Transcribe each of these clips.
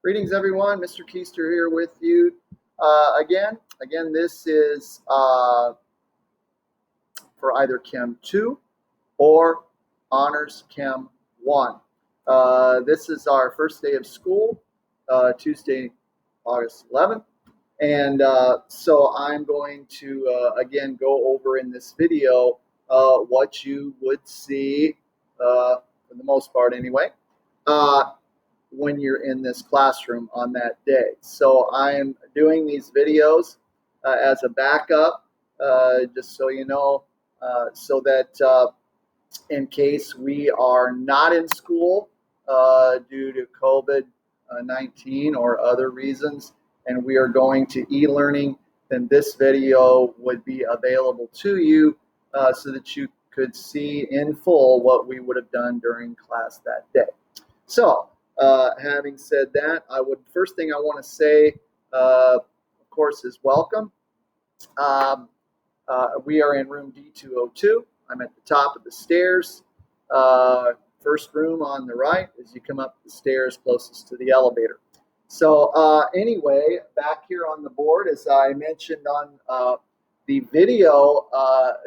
Greetings, everyone. Mr. Keister here with you again. This is for either Chem 2 or Honors Chem 1. This is our first day of school, Tuesday, August 11th. And so I'm going to, again, go over in this video what you would see, for the most part anyway, when you're in this classroom on that day. So I am doing these videos as a backup, just so you know, so that in case we are not in school due to COVID-19 or other reasons, and we are going to e-learning, then this video would be available to you so that you could see in full what we would have done during class that day. So, having said that, first thing I want to say, of course, is welcome. We are in room D202. I'm at the top of the stairs. First room on the right as you come up the stairs closest to the elevator. So anyway, back here on the board, as I mentioned on the video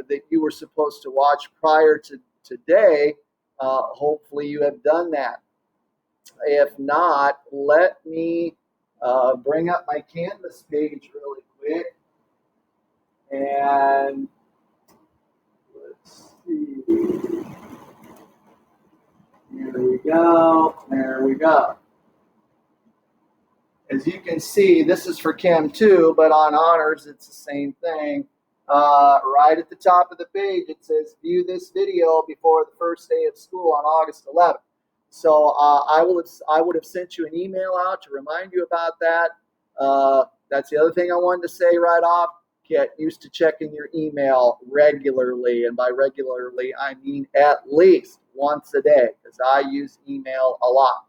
that you were supposed to watch prior to today, hopefully you have done that. If not, let me bring up my Canvas page really quick. And let's see. There we go. There we go. As you can see, this is for Chem 2, but on Honors, it's the same thing. Right at the top of the page, it says, view this video before the first day of school on August 11th. So I would have sent you an email out to remind you about that. That's the other thing I wanted to say right off. Get used to checking your email regularly, and by regularly I mean at least once a day, because I use email a lot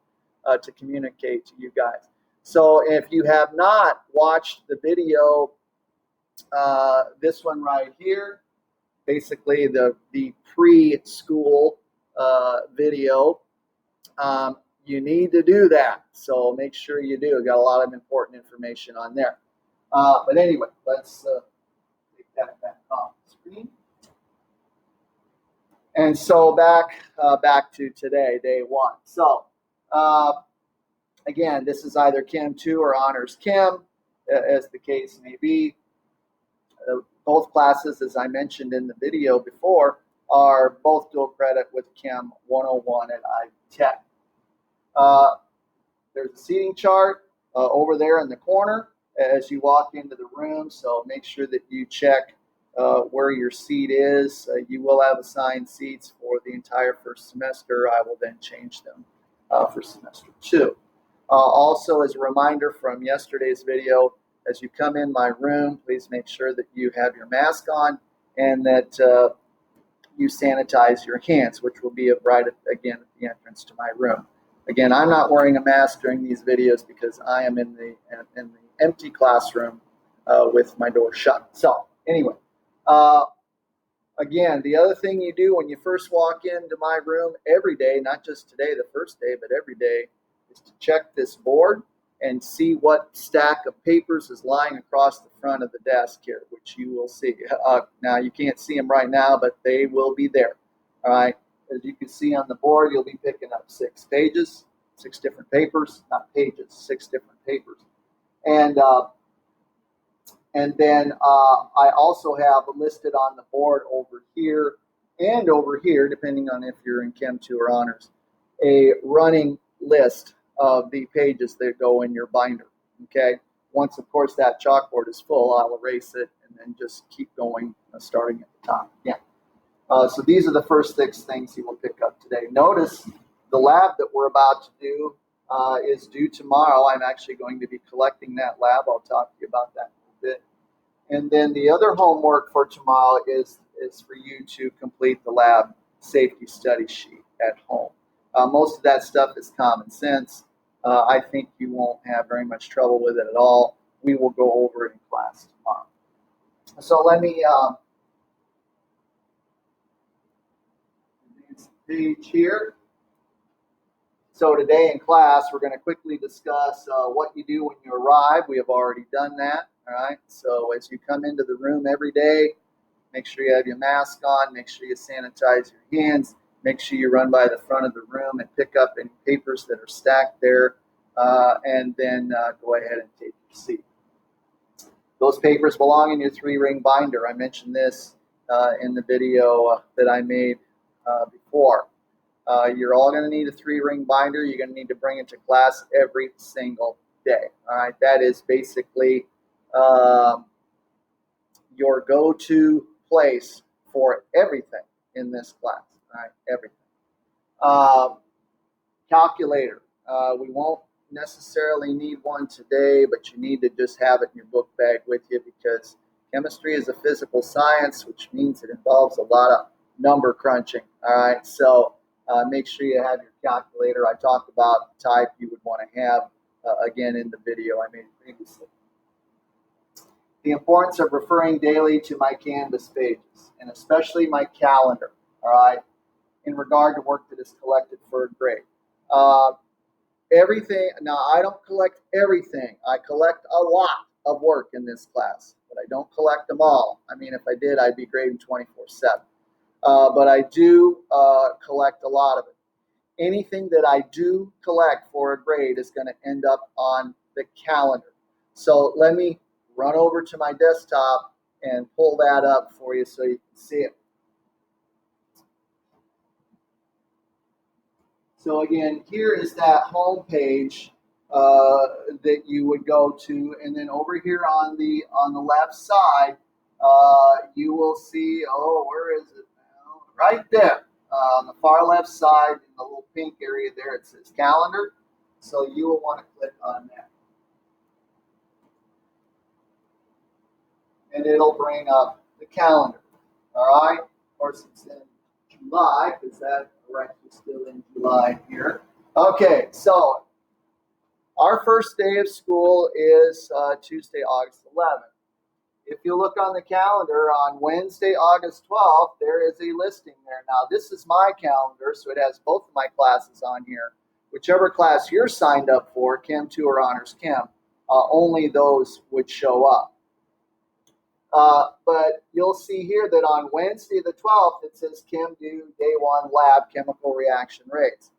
to communicate to you guys. So if you have not watched the video, this one right here, basically the preschool video, you need to do that. So make sure you do. Got a lot of important information on there. But anyway, let's take that back off the screen. And so back to today, day one. So again, this is either Chem 2 or Honors Chem, as the case may be. Both classes, as I mentioned in the video before, are both dual credit with Chem 101 at Ivy Tech. There's a seating chart over there in the corner as you walk into the room, so make sure that you check where your seat is. You will have assigned seats for the entire first semester. I will then change them for semester 2. Also, as a reminder from yesterday's video, as you come in my room, please make sure that you have your mask on and that you sanitize your hands, which will be right again at the entrance to my room. Again, I'm not wearing a mask during these videos because I am in the empty classroom with my door shut. So anyway, again, the other thing you do when you first walk into my room every day, not just today, the first day, but every day, is to check this board and see what stack of papers is lying across the front of the desk here, which you will see. Now, you can't see them right now, but they will be there. All right. As you can see on the board, you'll be picking up 6 pages, 6 different papers, not pages, 6 different papers. And then I also have listed on the board over here and over here, depending on if you're in Chem 2 or Honors, a running list of the pages that go in your binder. Okay. Once, of course, that chalkboard is full, I'll erase it and then just keep going, starting at the top again. So these are the first 6 things you will pick up today. Notice the lab that we're about to do is due tomorrow. I'm actually going to be collecting that lab. I'll talk to you about that in a bit. And then the other homework for tomorrow is for you to complete the lab safety study sheet at home. Most of that stuff is common sense. I think you won't have very much trouble with it at all. We will go over it in class tomorrow. So let me advance the page here. So today in class, we're going to quickly discuss what you do when you arrive. We have already done that, all right? So as you come into the room every day, make sure you have your mask on, make sure you sanitize your hands, make sure you run by the front of the room and pick up any papers that are stacked there, and then go ahead and take your seat. Those papers belong in your 3-ring binder. I mentioned this in the video that I made before. You're all going to need a 3-ring binder. You're going to need to bring it to class every single day. All right, that is basically your go-to place for everything in this class. All right, everything. Calculator. We won't necessarily need one today, but you need to just have it in your book bag with you because chemistry is a physical science, which means it involves a lot of number crunching. All right, so make sure you have your calculator. I talked about the type you would want to have again in the video I made previously. The importance of referring daily to my Canvas pages, and especially my calendar, all right, in regard to work that is collected for a grade. Everything, now I don't collect everything. I collect a lot of work in this class, but I don't collect them all. I mean, if I did, I'd be grading 24/7. But I do collect a lot of it. Anything that I do collect for a grade is going to end up on the calendar. So let me run over to my desktop and pull that up for you so you can see it. So again, here is that home page that you would go to, and then over here on the left side, you will see. Oh, where is it now? Right there, on the far left side, in the little pink area there, it says calendar. So you will want to click on that, and it'll bring up the calendar. All right. Of course, it's in July because that rec is still in July here. Okay, so our first day of school is Tuesday, August 11th. If you look on the calendar on Wednesday, August 12th, there is a listing there. Now, this is my calendar, so it has both of my classes on here. Whichever class you're signed up for, Chem 2 or Honors Chem, only those would show up. But you'll see here that on Wednesday the 12th, it says Chem Do Day 1 Lab Chemical Reaction Rates.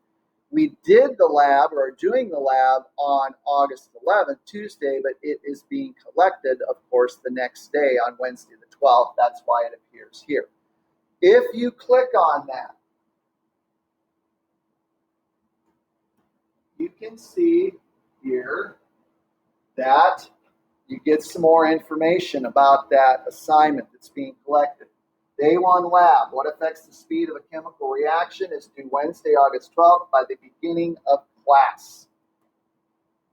We did the lab, or are doing the lab, on August 11th, Tuesday, but it is being collected, of course, the next day on Wednesday the 12th. That's why it appears here. If you click on that, you can see here that you get some more information about that assignment that's being collected. Day 1 lab, what affects the speed of a chemical reaction, is due Wednesday, August 12th by the beginning of class.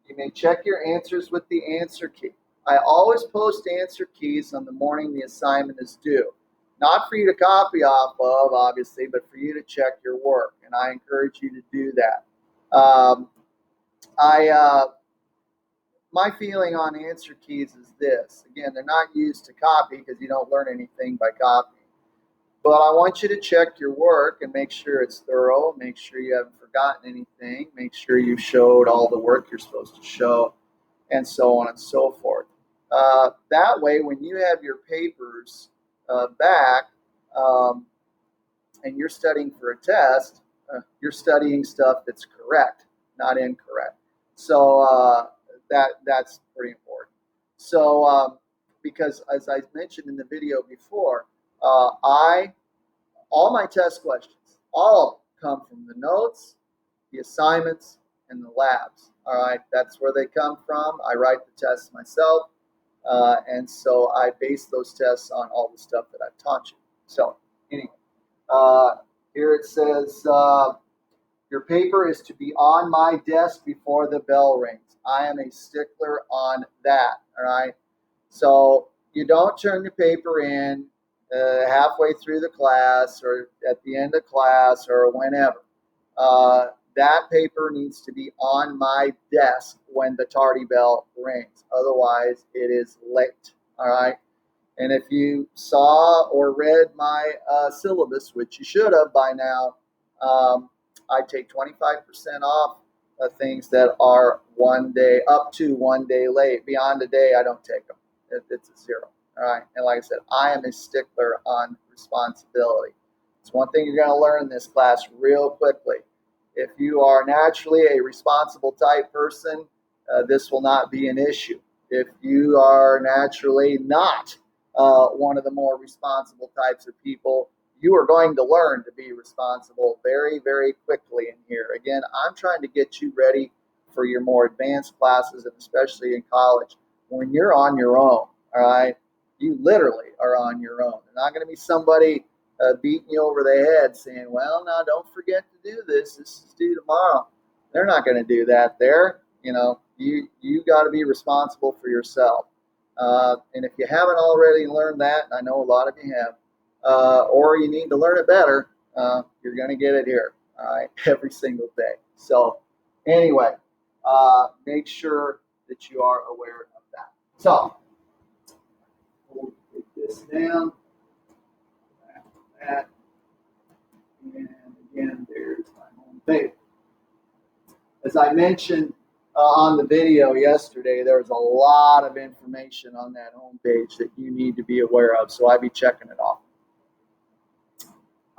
You may check your answers with the answer key. I always post answer keys on the morning the assignment is due. Not for you to copy off of, obviously, but for you to check your work, and I encourage you to do that. My feeling on answer keys is this. Again, they're not used to copy because you don't learn anything by copying. But I want you to check your work and make sure it's thorough. Make sure you haven't forgotten anything. Make sure you showed all the work you're supposed to show, and so on and so forth. That way, when you have your papers back and you're studying for a test, you're studying stuff that's correct, not incorrect. So that's pretty important. So because as I mentioned in the video before, all my test questions, all of them, come from the notes, the assignments, and the labs. All right, that's where they come from. I write the tests myself, and so I base those tests on all the stuff that I've taught you. So anyway, here it says your paper is to be on my desk before the bell rings. I am a stickler on that. All right, so you don't turn your paper in halfway through the class or at the end of class or whenever. That paper needs to be on my desk when the tardy bell rings. Otherwise, it is late. All right. And if you saw or read my syllabus, which you should have by now, I take 25% off things that are 1 day, up to 1 day late. Beyond a day, I don't take them. It's a zero. All right. And like I said, I am a stickler on responsibility. It's one thing you're going to learn in this class real quickly. If you are naturally a responsible type person, this will not be an issue. If you are naturally not one of the more responsible types of people, you are going to learn to be responsible very, very quickly in here. Again, I'm trying to get you ready for your more advanced classes, and especially in college. When you're on your own, all right, you literally are on your own. There's not going to be somebody beating you over the head saying, well, now don't forget to do this. This is due tomorrow. They're not going to do that there. You got to be responsible for yourself. And if you haven't already learned that, and I know a lot of you have, or you need to learn it better, you're going to get it here, all right, every single day. So anyway, make sure that you are aware of that. So we'll get this down, that, and again, there's my home page. As I mentioned on the video yesterday, there's a lot of information on that home page that you need to be aware of, so I'd be checking it off.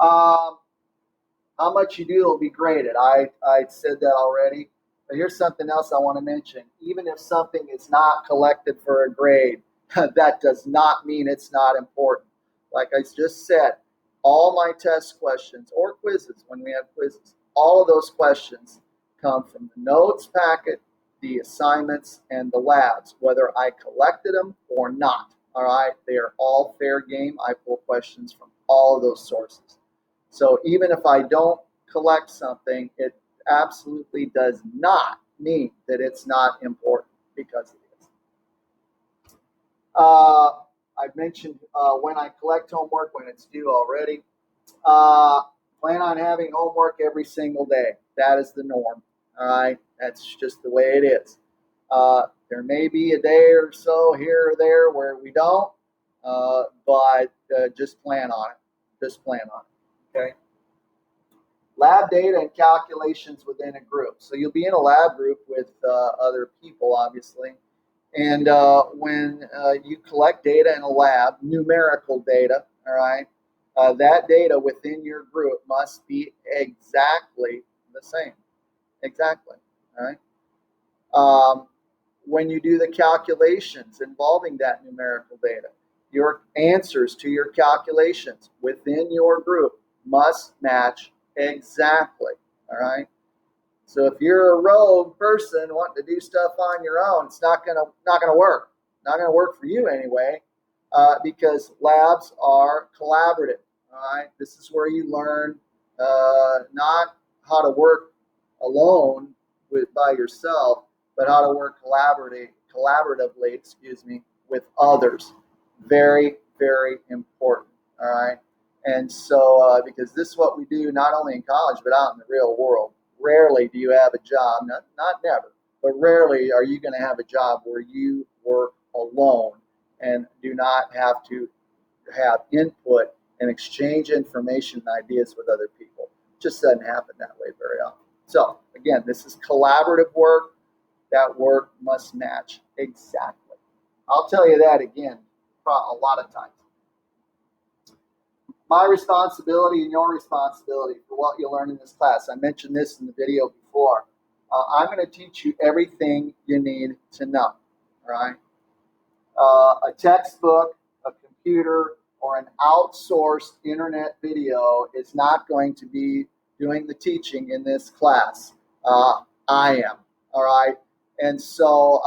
How much you do will be graded. I said that already. But here's something else I want to mention. Even if something is not collected for a grade, that does not mean it's not important. Like I just said, all my test questions or quizzes, when we have quizzes, all of those questions come from the notes packet, the assignments, and the labs, whether I collected them or not. All right, they are all fair game. I pull questions from all of those sources. So even if I don't collect something, it absolutely does not mean that it's not important, because it is. I've mentioned when I collect homework, when it's due already. Plan on having homework every single day. That is the norm. All right, that's just the way it is. There may be a day or so here or there where we don't, but just plan on it. Just plan on it. Okay. Lab data and calculations within a group. So you'll be in a lab group with other people, obviously. And when you collect data in a lab, numerical data, all right, that data within your group must be exactly the same. Exactly, all right? When you do the calculations involving that numerical data, your answers to your calculations within your group must match exactly, all right? So if you're a rogue person wanting to do stuff on your own, it's not gonna work. Not gonna work for you anyway, because labs are collaborative. All right, this is where you learn not how to work alone by yourself, but how to work collaboratively, with others. Very, very important. All right. And so, because this is what we do not only in college, but out in the real world. Rarely do you have a job, not never, but rarely are you going to have a job where you work alone and do not have to have input and exchange information and ideas with other people. It just doesn't happen that way very often. So, again, this is collaborative work. That work must match exactly. I'll tell you that again a lot of times. My responsibility and your responsibility for what you learn in this class. I mentioned this in the video before. I'm going to teach you everything you need to know. All right? A textbook, a computer, or an outsourced internet video is not going to be doing the teaching in this class. I am. All right? And so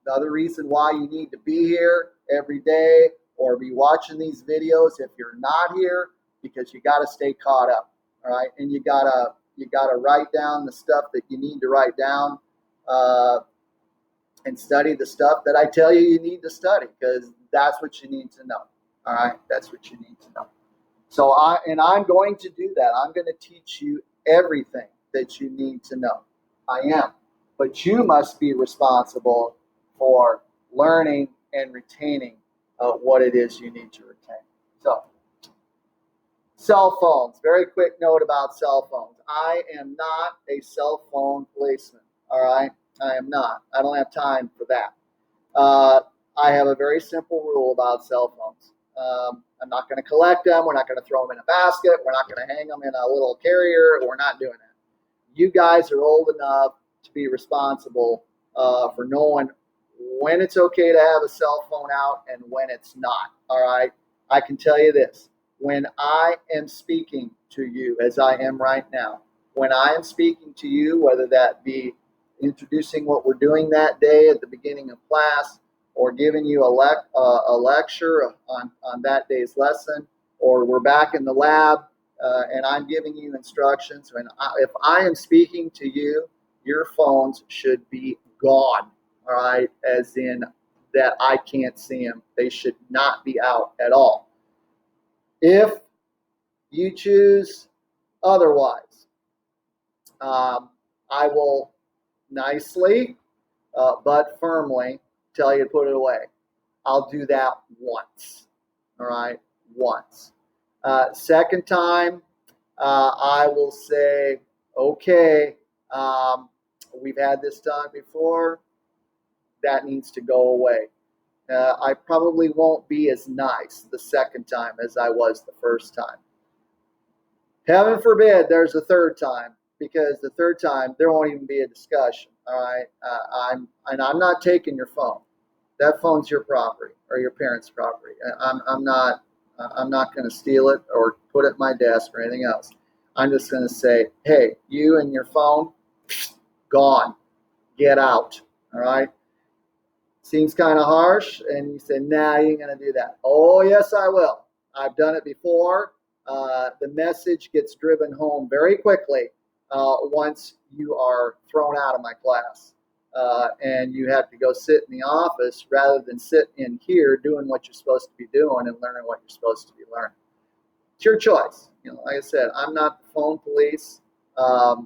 the other reason why you need to be here every day or be watching these videos if you're not here, because you got to stay caught up, all right? And you gotta write down the stuff that you need to write down, and study the stuff that I tell you need to study, because that's what you need to know, all right? That's what you need to know. So I'm going to do that. I'm going to teach you everything that you need to know. I am, but you must be responsible for learning and retaining what it is you need to retain. So Cell phones. Very quick note about cell phones. I am not a cell phone policeman. All right, I am not. I don't have time for that. Uh, I have a very simple rule about cell phones. I'm not going to collect them. We're not going to throw them in a basket. We're not going to hang them in a little carrier. We're not doing that. You guys are old enough to be responsible for knowing when it's okay to have a cell phone out and when it's not. All right. I can tell you this. When I am speaking to you, as I am right now, when I am speaking to you, whether that be introducing what we're doing that day at the beginning of class, or giving you a lecture on that day's lesson, or we're back in the lab and I'm giving you instructions, if I am speaking to you, your phones should be gone, all right? As in that I can't see them. They should not be out at all. If you choose otherwise, I will nicely but firmly tell you to put it away. I'll do that once, all right? Once. Second time, I will say, okay, we've had this done before. That needs to go away. I probably won't be as nice the second time as I was the first time. Heaven forbid there's a third time, because the third time there won't even be a discussion. All right, I'm not taking your phone. That phone's your property or your parents' property. I'm not going to steal it or put it in my desk or anything else. I'm just going to say, hey, you and your phone, gone, get out. All right. Seems kind of harsh, and you say, nah, you ain't going to do that. Oh, yes, I will. I've done it before. The message gets driven home very quickly once you are thrown out of my class. And you have to go sit in the office rather than sit in here doing what you're supposed to be doing and learning what you're supposed to be learning. It's your choice. Like I said, I'm not the phone police. I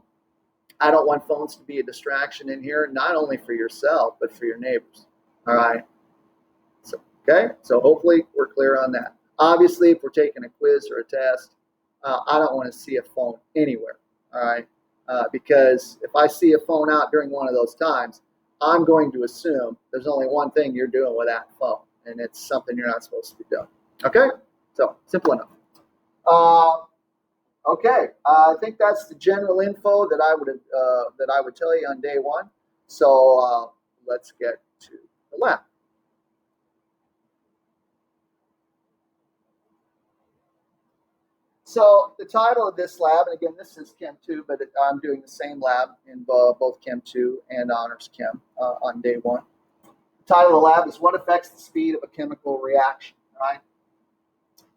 don't want phones to be a distraction in here, not only for yourself, but for your neighbors. All right. So, okay. So hopefully we're clear on that. Obviously, if we're taking a quiz or a test, I don't want to see a phone anywhere. All right. Because if I see a phone out during one of those times, I'm going to assume there's only one thing you're doing with that phone, and it's something you're not supposed to be doing. Okay? So, simple enough. Okay, I think that's the general info that I would tell you on day one. So let's get to the lab. So the title of this lab, and again, this is Chem 2, but I'm doing the same lab in both Chem 2 and Honors Chem on day one. The title of the lab is What Affects the Speed of a Chemical Reaction, right?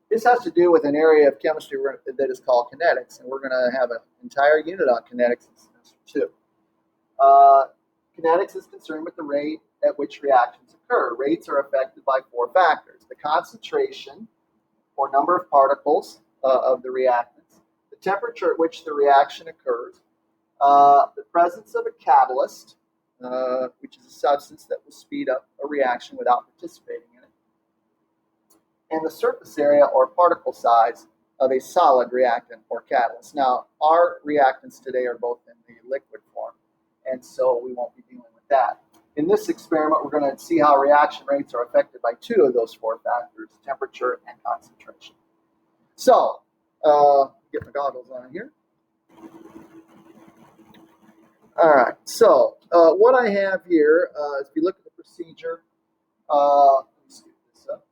This has to do with an area of chemistry that is called kinetics, and we're going to have an entire unit on kinetics in semester 2. Kinetics is concerned with the rate at which reactions occur. Rates are affected by 4 factors: the concentration or number of particles of the reactants, the temperature at which the reaction occurs, the presence of a catalyst, which is a substance that will speed up a reaction without participating in it, and the surface area or particle size of a solid reactant or catalyst. Now, our reactants today are both in the liquid form, and so we won't be dealing with that. In this experiment, we're going to see how reaction rates are affected by 2 of those 4 factors: temperature and concentration. So, get my goggles on here. All right, so what I have here is, if you look at the procedure, let me scoot this up.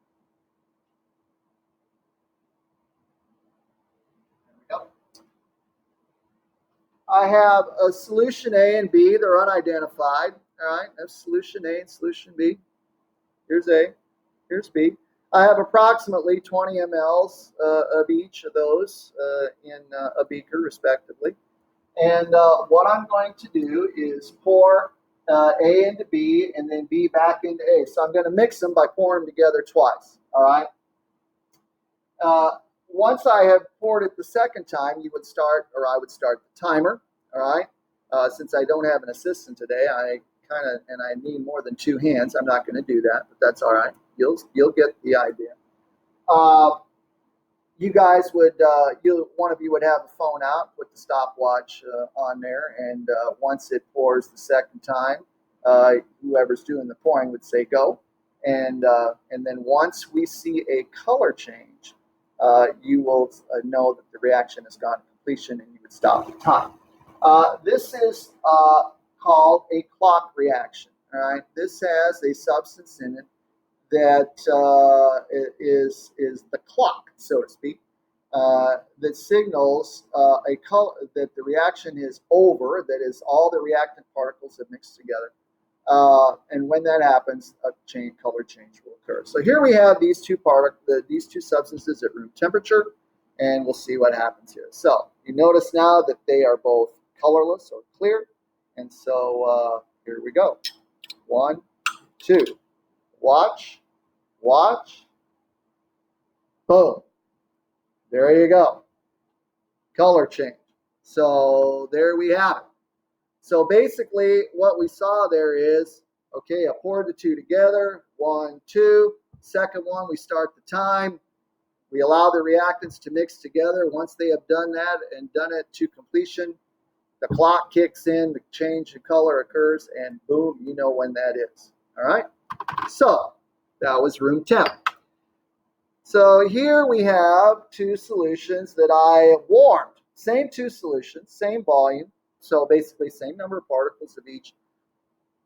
There we go. I have a solution A and B. They're unidentified. All right, that's solution A and solution B. Here's A, here's B. I have approximately 20 mLs of each of those in a beaker, respectively. And what I'm going to do is pour A into B and then B back into A. So I'm going to mix them by pouring them together twice. All right. Once I have poured it the second time, you would start, or I would start the timer. All right. Since I don't have an assistant today, I need more than 2 hands. I'm not going to do that, but that's all right. You'll get the idea. you guys would, one of you would have a phone out, put the stopwatch on there, and once it pours the second time, whoever's doing the pouring would say go, and then once we see a color change, you will know that the reaction has gone to completion, and you would stop the time. This is called a clock reaction. All right, this has a substance in it that is the clock, so to speak, that signals that the reaction is over. That is, all the reactant particles have mixed together. And when that happens, a color change will occur. So here we have these two substances at room temperature, and we'll see what happens here. So you notice now that they are both colorless or clear, and so here we go. 1, 2. Watch, watch, boom. There you go. Color change. So there we have it. So basically what we saw there is, okay, I poured the two together, 1, 2. Second one, we start the time. We allow the reactants to mix together. Once they have done that and done it to completion, the clock kicks in, the change in color occurs, and boom, you know when that is. All right? So that was room temp. So here we have two solutions that I warmed. Same two solutions, same volume, so basically same number of particles of each,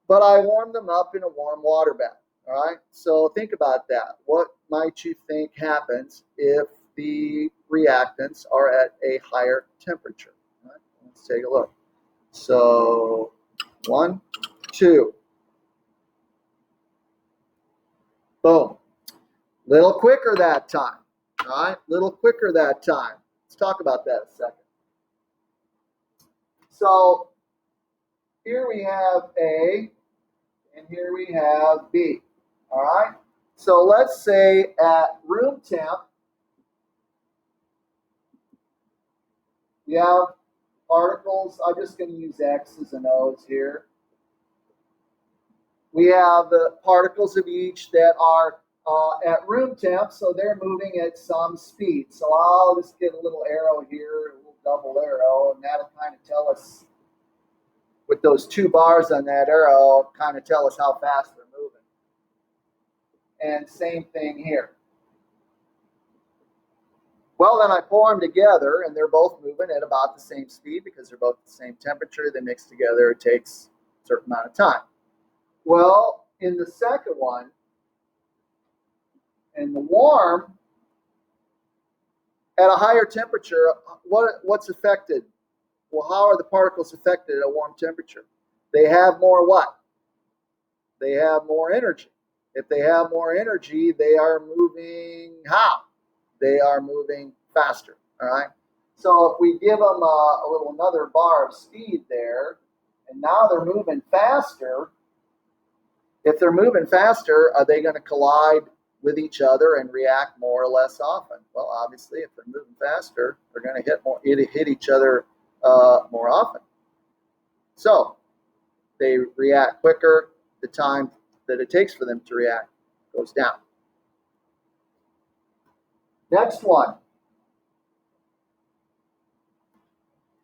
but I warmed them up in a warm water bath. All right, so think about that. What might you think happens if the reactants are at a higher temperature? All right, let's take a look. So 1, 2. Boom. Little quicker that time. All right, little quicker that time. Let's talk about that a second. So here we have A, and here we have B. All right, so let's say at room temp, you have particles. I'm just going to use X's and O's here. We have the particles of each that are at room temp, so they're moving at some speed. So I'll just get a little arrow here, a little double arrow, and that'll kind of tell us, with those two bars on that arrow, kind of tell us how fast they're moving. And same thing here. Well, then I pour them together, and they're both moving at about the same speed because they're both the same temperature. They mix together. It takes a certain amount of time. Well, in the second one, in the warm, at a higher temperature, what's affected? Well, how are the particles affected at a warm temperature? They have more what? They have more energy. If they have more energy, they are moving how? They are moving faster, all right? So if we give them another bar of speed there, and now they're moving faster, if they're moving faster, are they going to collide with each other and react more or less often? Well, obviously, if they're moving faster, they're going to hit each other more often. So they react quicker. The time that it takes for them to react goes down. Next one.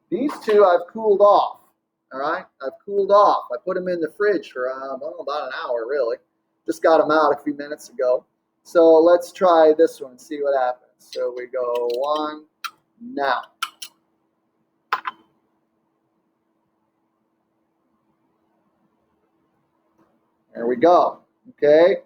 These two I've cooled off. All right, I've cooled off. I put them in the fridge for about an hour, really. Just got them out a few minutes ago. So let's try this one and see what happens. So we go 1, now. There we go. Okay,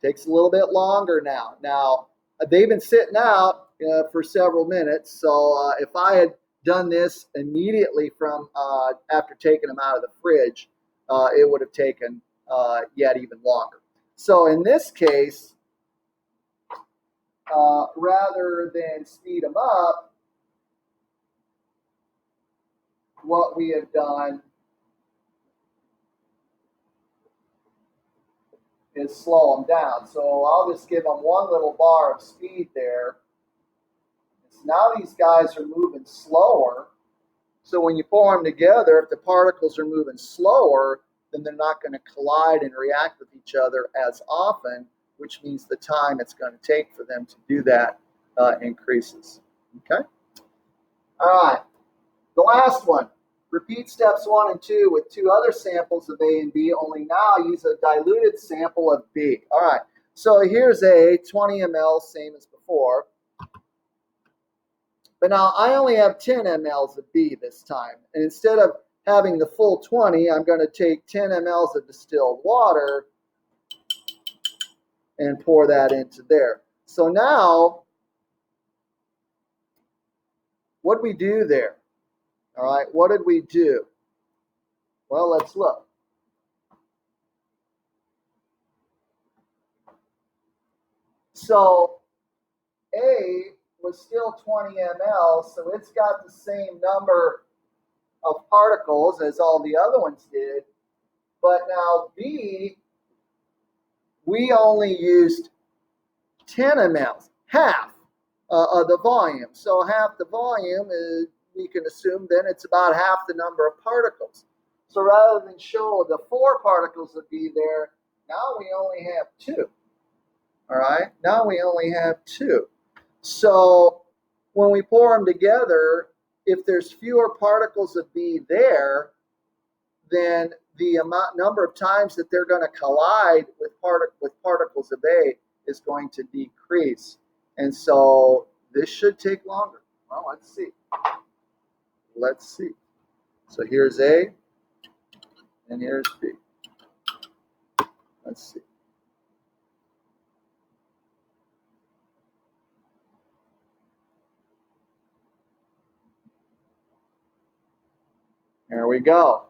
takes a little bit longer now. Now, they've been sitting out for several minutes. So if I had done this immediately from after taking them out of the fridge, it would have taken yet even longer. So in this case, rather than speed them up, what we have done is slow them down. So I'll just give them one little bar of speed there. So now these guys are moving slower. So when you pour them together, if the particles are moving slower, then they're not going to collide and react with each other as often, which means the time it's going to take for them to do that increases. Okay? All right. The last one. Repeat steps 1 and 2 with 2 other samples of A and B, only now use a diluted sample of B. All right. So here's A, 20 ml, same as before. But now I only have 10 mLs of B this time. And instead of having the full 20, I'm going to take 10 mLs of distilled water and pour that into there. So now, what did we do there? All right, what did we do? Well, let's look. So A was still 20 ml, so it's got the same number of particles as all the other ones did. But now B, we only used 10 mLs, half of the volume. So half the volume is, we can assume then it's about half the number of particles. So rather than show the 4 particles of B there, now we only have 2. All right, now we only have 2. So when we pour them together, if there's fewer particles of B there, then the number of times that they're going to collide with particles of A is going to decrease. And so this should take longer. Well, let's see. Let's see. So here's A, and here's B. Let's see. There we go.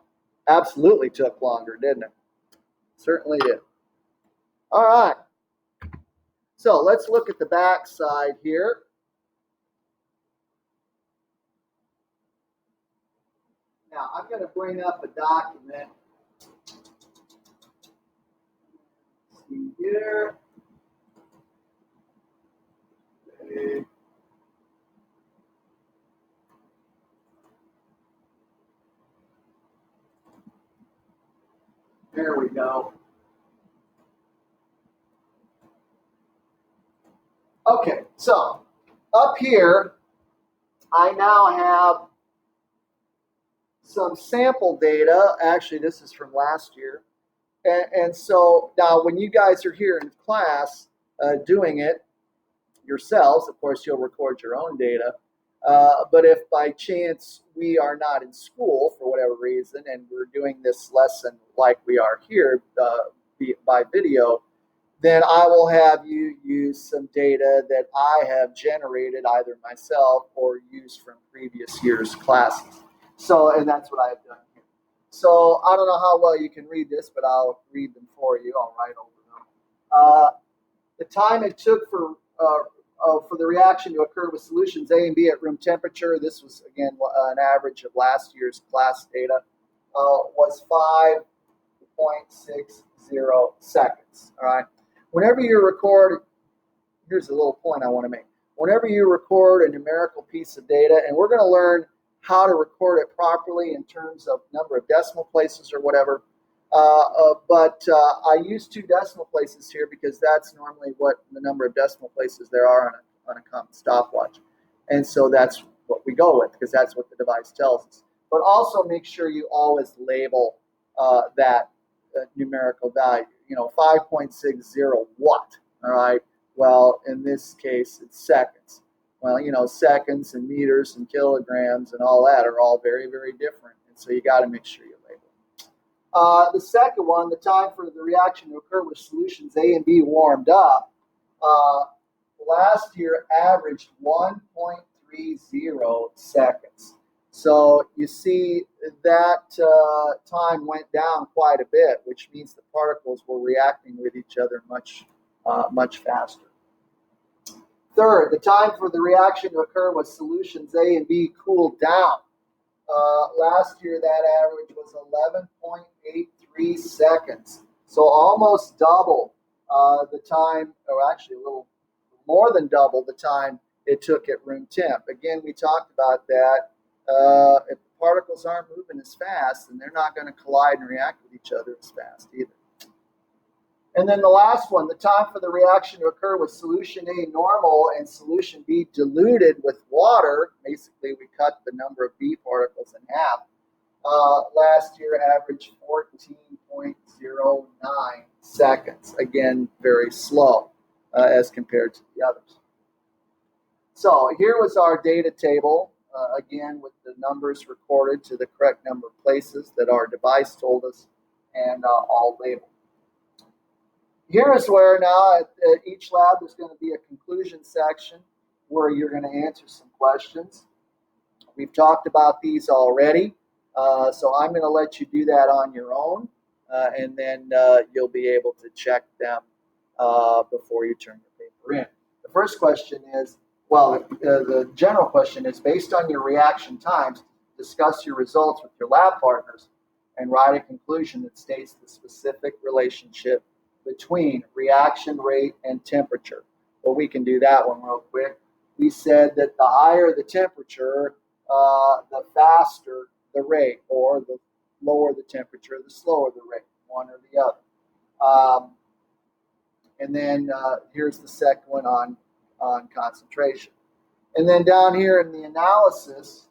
Absolutely took longer, didn't it? Certainly did. All right. So let's look at the back side here. Now I'm going to bring up a document. Let's see here. Okay. There we go. Okay, so up here, I now have some sample data. Actually, this is from last year. And so now when you guys are here in class doing it yourselves, of course, you'll record your own data. But if by chance we are not in school for whatever reason and we're doing this lesson like we are here by video, then I will have you use some data that I have generated either myself or used from previous year's classes. So, and that's what I have done here. So I don't know how well you can read this, but I'll read them for you. I'll write over them. The time it took for the reaction to occur with solutions A and B at room temperature, this was again an average of last year's class data, was 5.60 seconds. All right. Whenever you record, here's a little point I want to make. Whenever you record a numerical piece of data, and we're going to learn how to record it properly in terms of number of decimal places or whatever, but I use 2 decimal places here because that's normally what the number of decimal places there are on a common stopwatch. And so that's what we go with because that's what the device tells us. But also make sure you always label that numerical value. 5.60 what? All right. Well, in this case, it's seconds. Well, seconds and meters and kilograms and all that are all very, very different. And so you got to make sure you label. The second one, the time for the reaction to occur with solutions A and B warmed up, last year averaged 1.30 seconds. So you see that time went down quite a bit, which means the particles were reacting with each other much faster. Third, the time for the reaction to occur with solutions A and B cooled down. Last year, that average was 11.83 seconds. So almost double the time, or actually a little more than double the time it took at room temp. Again, we talked about that. If the particles aren't moving as fast, then they're not going to collide and react with each other as fast either. And then the last one, the time for the reaction to occur with solution A normal and solution B diluted with water. Basically, we cut the number of B particles in half. Last year averaged 14.09 seconds. Again, very slow as compared to the others. So here was our data table, again with the numbers recorded to the correct number of places that our device told us, and all labeled. Here is where now at each lab there's going to be a conclusion section where you're going to answer some questions. We've talked about these already, so I'm going to let you do that on your own, and then you'll be able to check them before you turn your paper in. The first question is, well, the general question is, based on your reaction times, discuss your results with your lab partners and write a conclusion that states the specific relationship between reaction rate and temperature. Well, we can do that one real quick. We said that the higher the temperature, the faster the rate, or the lower the temperature, the slower the rate, one or the other. And then here's the second one on concentration. And then down here in the analysis,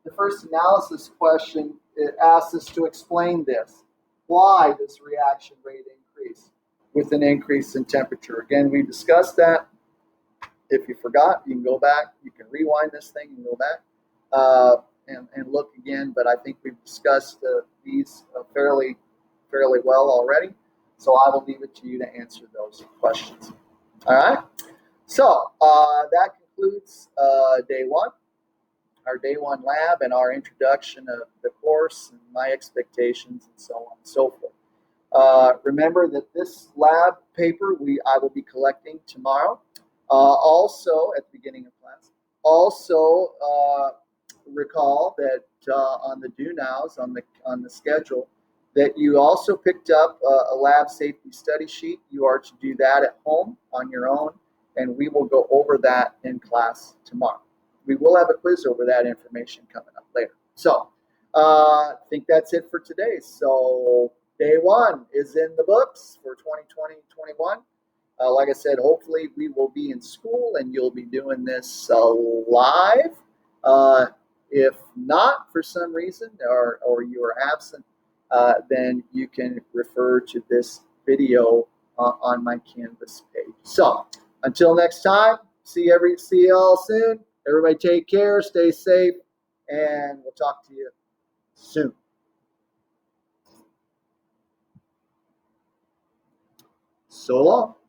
the first analysis question, it asks us to explain this. Why does reaction rate increase with an increase in temperature? Again, we discussed that. If you forgot, you can go back. You can rewind this thing and go back and look again. But I think we've discussed these fairly well already. So I will leave it to you to answer those questions. All right. So that concludes day one, our day one lab, and our introduction of the course and my expectations and so on and so forth. Remember that this lab paper I will be collecting tomorrow. Also, at the beginning of class, also recall that on the do nows on the schedule, that you also picked up a lab safety study sheet. You are to do that at home on your own, and we will go over that in class tomorrow. We will have a quiz over that information coming up later. So I think that's it for today. So day one is in the books for 2020-21. Like I said, hopefully we will be in school and you'll be doing this live. If not, for some reason, or you are absent, then you can refer to this video on my Canvas page. So until next time, see you all soon. Everybody take care, stay safe, and we'll talk to you soon. So long.